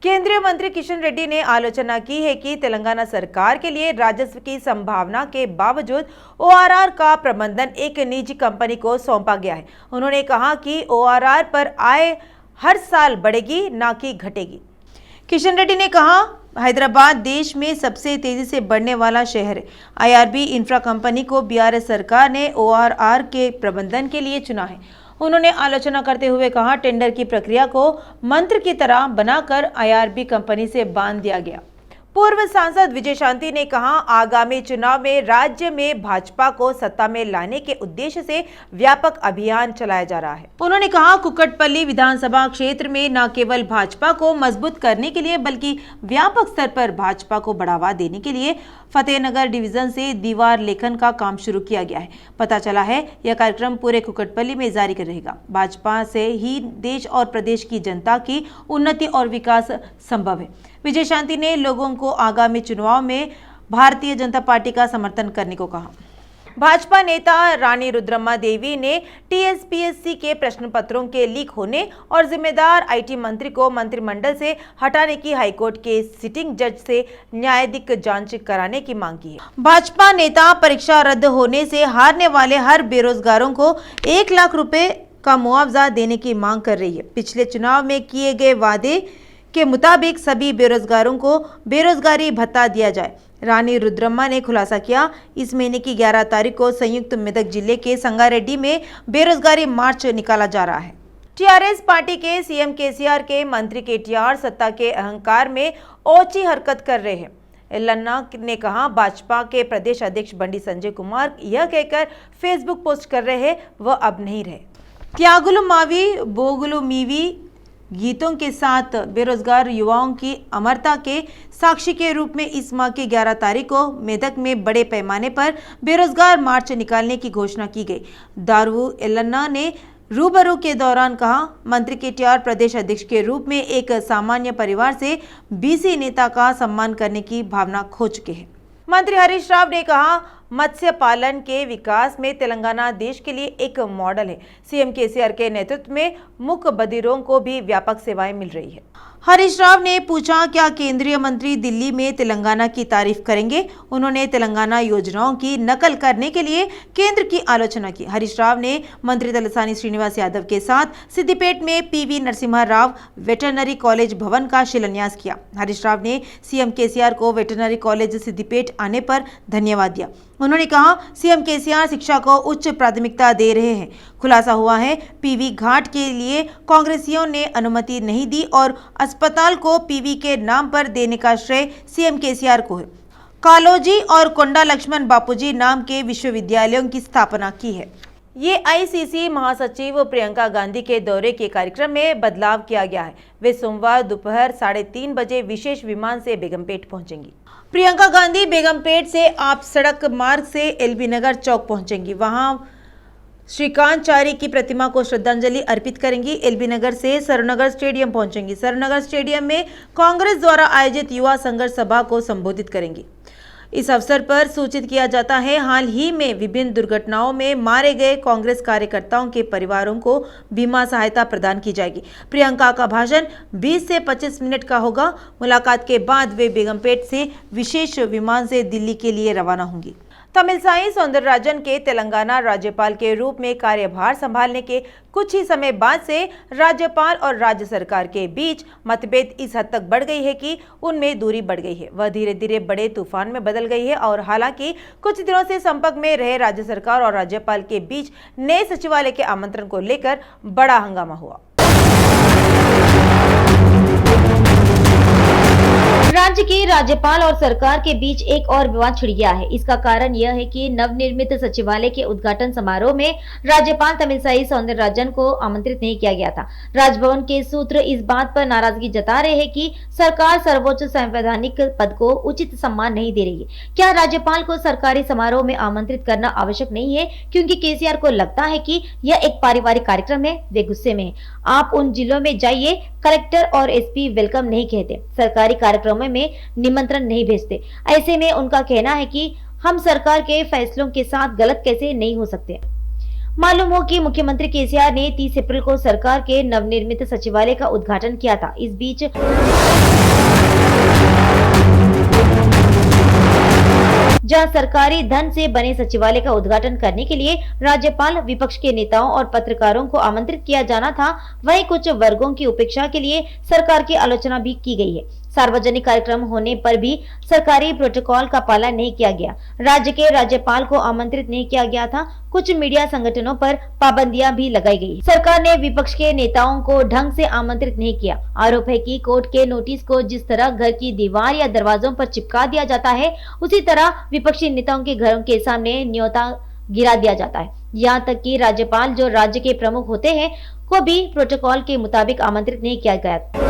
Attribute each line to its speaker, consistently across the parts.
Speaker 1: केंद्रीय मंत्री किशन रेड्डी ने आलोचना की है कि तेलंगाना सरकार के लिए राजस्व की संभावना के बावजूद ओआरआर का प्रबंधन एक निजी कंपनी को सौंपा गया है। उन्होंने कहा कि ओआरआर पर आय हर साल बढ़ेगी, ना कि घटेगी। किशन रेड्डी ने कहा, हैदराबाद देश में सबसे तेजी से बढ़ने वाला शहर है। आईआरबी इंफ्रा कंपनी को बीआरएस सरकार ने ओआरआर के प्रबंधन के लिए चुना है। उन्होंने आलोचना करते हुए कहा, टेंडर की प्रक्रिया को मंत्र की तरह बनाकर आईआरबी कंपनी से बांध दिया गया। पूर्व सांसद विजय शांति ने कहा, आगामी चुनाव में राज्य में भाजपा को सत्ता में लाने के उद्देश्य से व्यापक अभियान चलाया जा रहा है। उन्होंने कहा, कुक्कटपल्ली विधानसभा क्षेत्र में न केवल भाजपा को मजबूत करने के लिए बल्कि व्यापक स्तर पर भाजपा को बढ़ावा देने के लिए फतेहनगर डिवीजन से दीवार लेखन का काम शुरू किया गया है। पता चला है यह कार्यक्रम पूरे कुक्कटपल्ली में जारी रहेगा। भाजपा से ही देश और प्रदेश की जनता की उन्नति और विकास संभव है। विजय शांति ने लोगों को आगामी चुनाव में भारतीय जनता पार्टी का समर्थन करने को कहा। भाजपा नेता रानी रुद्रम्मा देवी ने टीएसपीएससी के प्रश्न पत्रों के लीक होने और जिम्मेदार आईटी मंत्री को मंत्रिमंडल से हटाने की हाईकोर्ट के सिटिंग जज से न्यायाधीश जांच कराने की मांग की है। भाजपा नेता परीक्षा रद्द होने से हारने वाले हर बेरोजगारों को 1 लाख रुपए का मुआवजा देने की मांग कर रही है। पिछले चुनाव में किए गए वादे के मुताबिक सभी बेरोजगारों को बेरोजगारी भत्ता दिया जाए। रानी रुद्रम्मा ने खुलासा किया, इस महीने की 11 तारीख को संयुक्त मेदक जिले के संगारेड्डी में बेरोजगारी मार्च निकाला जा रहा है। टीआरएस पार्टी के सीएम केसीआर के मंत्री केटीआर सत्ता के अहंकार में ओछी हरकत कर रहे हैं। एलन्ना ने कहा, भाजपा के प्रदेश अध्यक्ष बंडी संजय कुमार यह कहकर फेसबुक पोस्ट कर रहे हैं, वह अब नहीं रहे। त्यागुलु मावी बोगुलु मीवी गीतों के साथ बेरोजगार युवाओं की अमरता के साक्षी के रूप में इस माह की 11 तारीख को मेदक में बड़े पैमाने पर बेरोजगार मार्च निकालने की घोषणा की गई। दारू एलन्ना ने रूबरू के दौरान कहा, मंत्री केटीआर प्रदेश अध्यक्ष के रूप में एक सामान्य परिवार से बीसी नेता का सम्मान करने की भावना खो चुके हैं। मंत्री हरीश राव ने कहा, मत्स्य पालन के विकास में तेलंगाना देश के लिए एक मॉडल है। सीएम केसीआर के नेतृत्व में मूक बधिरों को भी व्यापक सेवाएं मिल रही है। हरीश राव ने पूछा, क्या केंद्रीय मंत्री दिल्ली में तेलंगाना की तारीफ करेंगे? उन्होंने तेलंगाना योजनाओं की नकल करने के लिए केंद्र की आलोचना की। हरीश राव ने मंत्री तलसानी श्रीनिवास यादव के साथ सिद्दिपेट में PV Narasimha Rao veterinary college भवन का शिलान्यास किया। हरीश राव ने सीएम केसीआर को वेटरनरी कॉलेज सिद्दिपेट आने पर धन्यवाद दिया। उन्होंने कहा, सीएम केसीआर शिक्षा को उच्च प्राथमिकता दे रहे हैं। खुलासा हुआ है, पीवी घाट के लिए कांग्रेसियों ने अनुमति नहीं दी और अस्पताल को पीवी के नाम पर देने का श्रेय सीएम केसीआर को है। कालोजी और कोंडा लक्ष्मण बापूजी नाम के विश्वविद्यालयों की स्थापना की है। ये आईसीसी महासचिव प्रियंका गांधी के दौरे के कार्यक्रम में बदलाव किया गया है। वे सोमवार दोपहर 3:30 बजे विशेष विमान से बेगमपेट पहुंचेंगी। प्रियंका गांधी बेगमपेट से आप सड़क मार्ग से एलबी नगर चौक पहुंचेंगी। वहां श्रीकांतचारी की प्रतिमा को श्रद्धांजलि अर्पित करेंगी। एलबी नगर से सरुनगर स्टेडियम पहुंचेंगी। सरुनगर स्टेडियम में कांग्रेस द्वारा आयोजित युवा संघर्ष सभा को संबोधित करेंगी। इस अवसर पर सूचित किया जाता है, हाल ही में विभिन्न दुर्घटनाओं में मारे गए कांग्रेस कार्यकर्ताओं के परिवारों को बीमा सहायता प्रदान की जाएगी। प्रियंका का भाषण 20 से 25 मिनट का होगा। मुलाकात के बाद वे बेगमपेट से विशेष विमान से दिल्ली के लिए रवाना होंगी। तमिलसाई सौंदरराजन के तेलंगाना राज्यपाल के रूप में कार्यभार संभालने के कुछ ही समय बाद से राज्यपाल और राज्य सरकार के बीच मतभेद इस हद तक बढ़ गई है कि उनमें दूरी बढ़ गई है। वह धीरे धीरे बड़े तूफान में बदल गई है और हालांकि कुछ दिनों से संपर्क में रहे राज्य सरकार और राज्यपाल के बीच नए सचिवालय के आमंत्रण को लेकर बड़ा हंगामा हुआ।
Speaker 2: राज्य के राज्यपाल और सरकार के बीच एक और विवाद छिड़ गया है। इसका कारण यह है कि नवनिर्मित सचिवालय के उद्घाटन समारोह में राज्यपाल तमिलसाई सौंदरराजन को आमंत्रित नहीं किया गया था। राजभवन के सूत्र इस बात पर नाराजगी जता रहे हैं कि सरकार सर्वोच्च संवैधानिक पद को उचित सम्मान नहीं दे रही है। क्या राज्यपाल को सरकारी समारोह में आमंत्रित करना आवश्यक नहीं है क्योंकि केसीआर को लगता है कि यह एक पारिवारिक कार्यक्रम है? वे गुस्से में। आप उन जिलों में जाइए, कलेक्टर और एसपी वेलकम नहीं कहते, सरकारी कार्यक्रमों में निमंत्रण नहीं भेजते। ऐसे में उनका कहना है कि हम सरकार के फैसलों के साथ गलत कैसे नहीं हो सकते। मालूम हो कि मुख्यमंत्री केसीआर ने 30 अप्रैल को सरकार के नवनिर्मित सचिवालय का उद्घाटन किया था। इस बीच जहां सरकारी धन से बने सचिवालय का उद्घाटन करने के लिए राज्यपाल, विपक्ष के नेताओं और पत्रकारों को आमंत्रित किया जाना था, वहीं कुछ वर्गों की उपेक्षा के लिए सरकार की आलोचना भी की गई है। सार्वजनिक कार्यक्रम होने पर भी सरकारी प्रोटोकॉल का पालन नहीं किया गया। राज्य के राज्यपाल को आमंत्रित नहीं किया गया था। कुछ मीडिया संगठनों पर पाबंदियां भी लगाई गई। सरकार ने विपक्ष के नेताओं को ढंग से आमंत्रित नहीं किया। आरोप है कि कोर्ट के नोटिस को जिस तरह घर की दीवार या दरवाजों पर चिपका दिया जाता है, उसी तरह विपक्षी नेताओं के घरों के सामने न्योता गिरा दिया जाता है। यहाँ तक कि राज्यपाल, जो राज्य के प्रमुख होते हैं, को भी प्रोटोकॉल के मुताबिक आमंत्रित नहीं किया गया।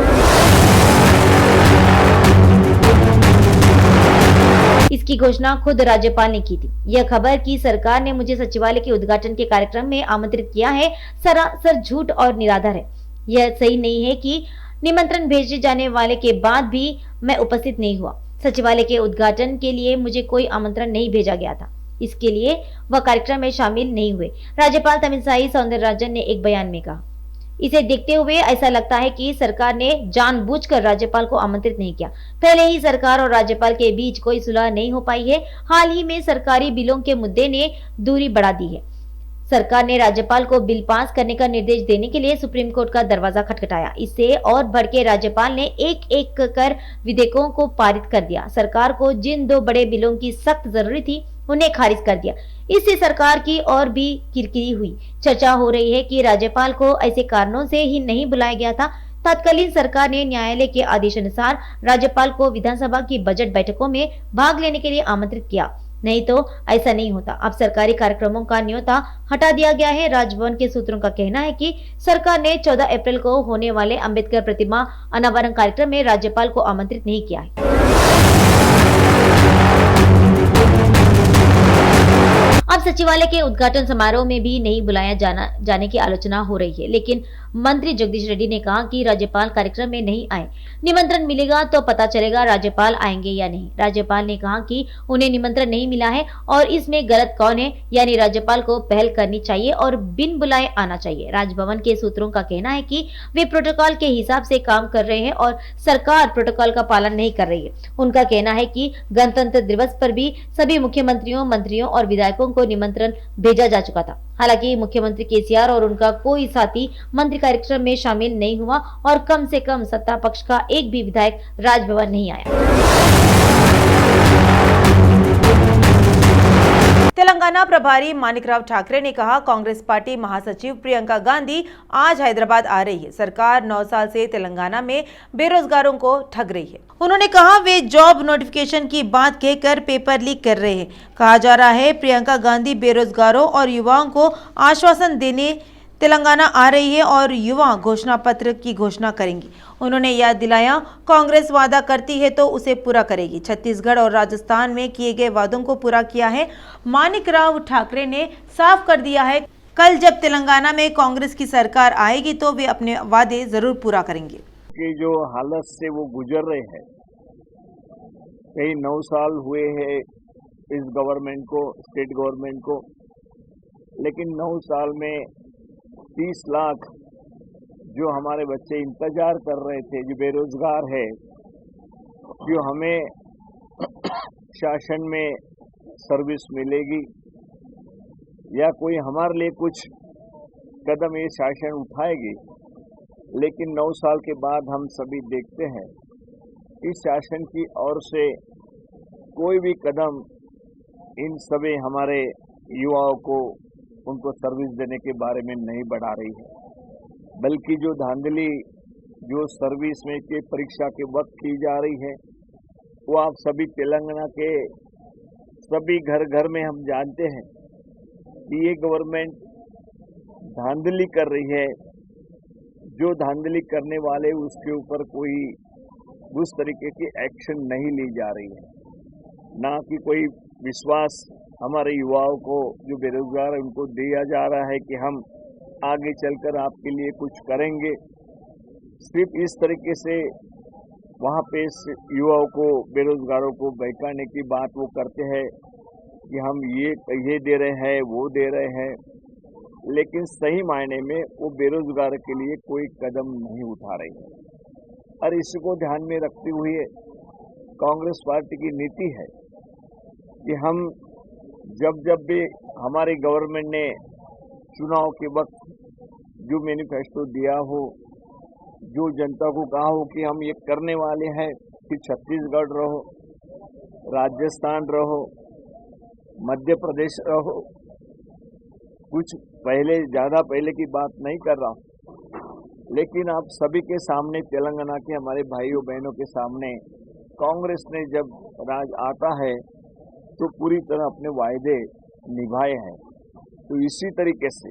Speaker 2: इसकी घोषणा खुद राज्यपाल ने की थी। यह खबर कि सरकार ने मुझे सचिवालय के उद्घाटन के कार्यक्रम में आमंत्रित किया है, सरासर झूठ और निराधार है। यह सही नहीं है कि निमंत्रण भेजे जाने वाले के बाद भी मैं उपस्थित नहीं हुआ। सचिवालय के उद्घाटन के लिए मुझे कोई आमंत्रण नहीं भेजा गया था, इसके लिए वह कार्यक्रम में शामिल नहीं हुए। राज्यपाल तमिलसाई सौंदरराजन ने एक बयान में कहा, इसे देखते हुए ऐसा लगता है कि सरकार ने जानबूझकर राज्यपाल को आमंत्रित नहीं किया। पहले ही सरकार और राज्यपाल के बीच कोई सुलह नहीं हो पाई है। हाल ही में सरकारी बिलों के मुद्दे ने दूरी बढ़ा दी है। सरकार ने राज्यपाल को बिल पास करने का निर्देश देने के लिए सुप्रीम कोर्ट का दरवाजा खटखटाया। इससे और भड़के राज्यपाल ने एक एक कर विधेयकों को पारित कर दिया। सरकार को जिन 2 बड़े बिलों की सख्त जरूरी थी, उन्हें खारिज कर दिया। इससे सरकार की और भी किरकिरी हुई। चर्चा हो रही है कि राज्यपाल को ऐसे कारणों से ही नहीं बुलाया गया था। तत्कालीन सरकार ने न्यायालय के आदेशानुसार राज्यपाल को विधानसभा की बजट बैठकों में भाग लेने के लिए आमंत्रित किया, नहीं तो ऐसा नहीं होता। अब सरकारी कार्यक्रमों का न्योता हटा दिया गया है। राजभवन के सूत्रों का कहना है कि सरकार ने 14 अप्रैल को होने वाले अंबेडकर प्रतिमा अनावरण कार्यक्रम में राज्यपाल को आमंत्रित नहीं किया है। अब सचिवालय के उद्घाटन समारोह में भी नहीं बुलाया जाने की आलोचना हो रही है, लेकिन मंत्री जगदीश रेड्डी ने कहा कि राज्यपाल कार्यक्रम में नहीं आए। निमंत्रण मिलेगा तो पता चलेगा राज्यपाल आएंगे या नहीं। राज्यपाल ने कहा कि उन्हें निमंत्रण नहीं मिला है और इसमें गलत कौन है, यानी राज्यपाल को पहल करनी चाहिए और बिन बुलाए आना चाहिए। राजभवन के सूत्रों का कहना है कि वे प्रोटोकॉल के हिसाब से काम कर रहे हैं और सरकार प्रोटोकॉल का पालन नहीं कर रही है। उनका कहना है कि गणतंत्र दिवस पर भी सभी मुख्यमंत्रियों, मंत्रियों और विधायकों को निमंत्रण भेजा जा चुका था। हालांकि मुख्यमंत्री केसीआर और उनका कोई साथी मंत्री कार्यक्रम में शामिल नहीं हुआ और कम से कम सत्ता पक्ष का एक भी विधायक राजभवन नहीं आया।
Speaker 1: तेलंगाना प्रभारी मानिकराव ठाकरे ने कहा, कांग्रेस पार्टी महासचिव प्रियंका गांधी आज हैदराबाद आ रही है। सरकार 9 साल से तेलंगाना में बेरोजगारों को ठग रही है। उन्होंने कहा वे जॉब नोटिफिकेशन की बात कहकर पेपर लीक कर रहे हैं। कहा जा रहा है प्रियंका गांधी बेरोजगारों और युवाओं को आश्वासन देने तेलंगाना आ रही है और युवा घोषणा पत्र की घोषणा करेंगी। उन्होंने याद दिलाया, कांग्रेस वादा करती है तो उसे पूरा करेगी। छत्तीसगढ़ और राजस्थान में किए गए वादों को पूरा किया है। मानिकराव ठाकरे ने साफ कर दिया है, कल जब तेलंगाना में कांग्रेस की सरकार आएगी तो वे अपने वादे जरूर पूरा करेंगे।
Speaker 3: कि जो हालत से वो गुजर रहे हैं, कई 9 साल हुए हैं इस गवर्नमेंट को, स्टेट गवर्नमेंट को, लेकिन 9 साल में 30 लाख जो हमारे बच्चे इंतजार कर रहे थे, जो बेरोजगार है, जो हमें शासन में सर्विस मिलेगी या कोई हमारे लिए कुछ कदम ये शासन उठाएगी, लेकिन 9 साल के बाद हम सभी देखते हैं इस शासन की ओर से कोई भी कदम इन सभी हमारे युवाओं को उनको सर्विस देने के बारे में नहीं बढ़ा रही है, बल्कि जो धांधली जो सर्विस में के परीक्षा के वक्त की जा रही है, वो आप सभी तेलंगाना के सभी घर घर में हम जानते हैं कि ये गवर्नमेंट धांधली कर रही है। जो धांधली करने वाले उसके ऊपर कोई उस तरीके की एक्शन नहीं ली जा रही है, ना कि कोई विश्वास हमारे युवाओं को जो बेरोजगार है उनको दिया जा रहा है कि हम आगे चलकर आपके लिए कुछ करेंगे। सिर्फ इस तरीके से वहाँ पे युवाओं को, बेरोजगारों को बहकाने की बात वो करते हैं कि हम ये दे रहे हैं, वो दे रहे हैं। लेकिन सही मायने में वो बेरोजगार के लिए कोई कदम नहीं उठा रही है। और इसको ध्यान में रखते हुए कांग्रेस पार्टी की नीति है कि हम जब भी हमारी गवर्नमेंट ने चुनाव के वक्त जो मैनिफेस्टो दिया हो, जो जनता को कहा हो कि हम ये करने वाले हैं, कि छत्तीसगढ़ रहो, राजस्थान रहो, मध्य प्रदेश रहो, कुछ पहले ज्यादा पहले की बात नहीं कर रहा हूं, लेकिन आप सभी के सामने, तेलंगाना के हमारे भाइयों बहनों के सामने, कांग्रेस ने जब राज आता है तो पूरी तरह अपने वायदे निभाए हैं। तो इसी तरीके से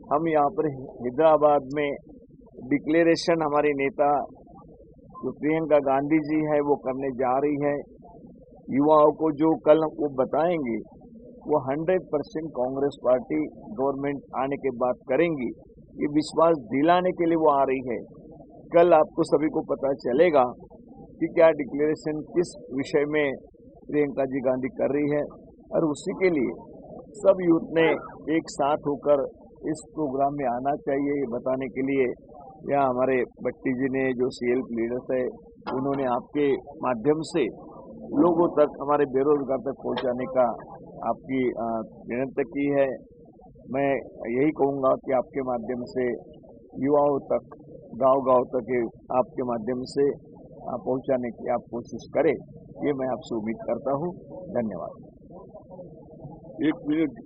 Speaker 3: हम यहाँ पर हैदराबाद में डिक्लेरेशन हमारे नेता जो प्रियंका गांधी जी है वो करने जा रही है। युवाओं को जो कल वो बताएंगे वो 100% कांग्रेस पार्टी गवर्नमेंट आने के बाद करेंगी, ये विश्वास दिलाने के लिए वो आ रही है। कल आपको सभी को पता चलेगा कि क्या डिक्लेरेशन किस विषय में प्रियंका जी गांधी कर रही है, और उसी के लिए सब यूथ ने एक साथ होकर इस प्रोग्राम में आना चाहिए, ये बताने के लिए। या हमारे भट्टी जी ने जो CLP लीडर्स है उन्होंने आपके माध्यम से लोगों तक, हमारे बेरोजगार तक पहुंचाने का आपकी विनती की है। मैं यही कहूँगा कि आपके माध्यम से युवाओं तक, गांव-गांव तक आपके माध्यम से पहुंचाने की आप कोशिश करें, ये मैं आपसे उम्मीद करता हूँ। धन्यवाद।
Speaker 4: एक मिनट